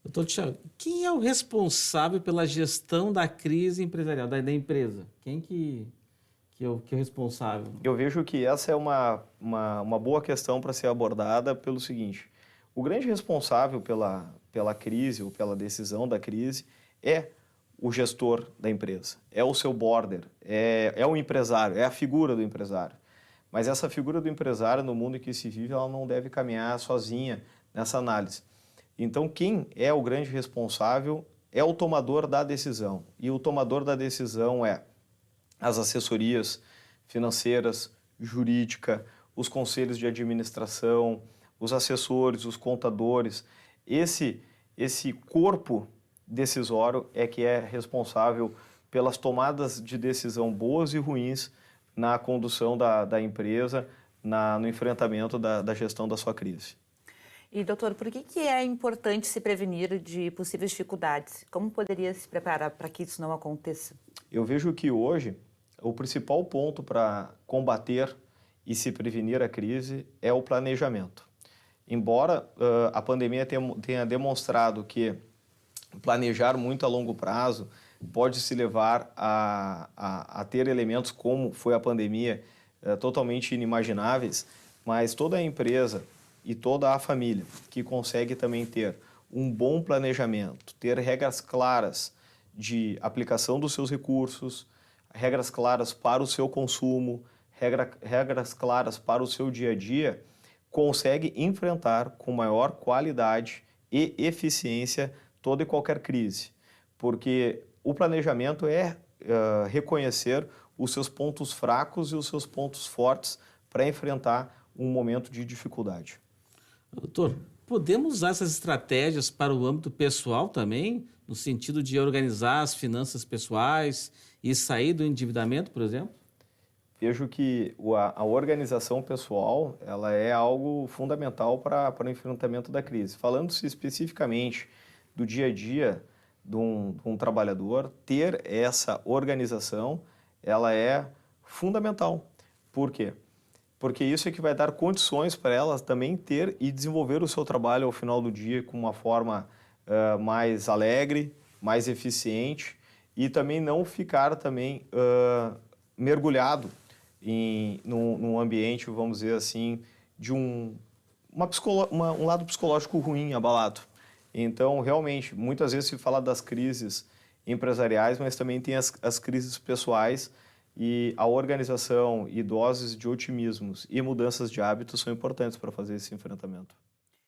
Doutor Tiago, quem é o responsável pela gestão da crise empresarial, da empresa? Quem que é o responsável? Eu vejo que essa é uma boa questão para ser abordada pelo seguinte: o grande responsável pela crise ou pela decisão da crise é o gestor da empresa, é o seu border, é o empresário, é a figura do empresário. Mas essa figura do empresário, no mundo em que se vive, ela não deve caminhar sozinha nessa análise. Então, quem é o grande responsável é o tomador da decisão. E o tomador da decisão é as assessorias financeiras, jurídica, os conselhos de administração, os assessores, os contadores. Esse corpo decisório é que é responsável pelas tomadas de decisão boas e ruins na condução da empresa, no enfrentamento da gestão da sua crise. E, doutor, por que é importante se prevenir de possíveis dificuldades? Como poderia se preparar para que isso não aconteça? Eu vejo que hoje o principal ponto para combater e se prevenir a crise é o planejamento. Embora a pandemia tenha demonstrado que planejar muito a longo prazo pode se levar a ter elementos como foi a pandemia totalmente inimagináveis, mas toda a empresa e toda a família que consegue também ter um bom planejamento, ter regras claras de aplicação dos seus recursos, regras claras para o seu consumo, regras claras para o seu dia a dia, consegue enfrentar com maior qualidade e eficiência toda e qualquer crise. Porque o planejamento é reconhecer os seus pontos fracos e os seus pontos fortes para enfrentar um momento de dificuldade. Doutor, podemos usar essas estratégias para o âmbito pessoal também, no sentido de organizar as finanças pessoais e sair do endividamento, por exemplo? Vejo que a organização pessoal ela é algo fundamental para o enfrentamento da crise. Falando-se especificamente do dia a dia de um trabalhador, ter essa organização ela é fundamental. Por quê? Porque isso é que vai dar condições para elas também ter e desenvolver o seu trabalho ao final do dia com uma forma mais alegre, mais eficiente e também não ficar também mergulhado num ambiente, vamos dizer assim, de um lado psicológico ruim, abalado. Então, realmente, muitas vezes se fala das crises empresariais, mas também tem as crises pessoais e a organização e doses de otimismos e mudanças de hábitos são importantes para fazer esse enfrentamento.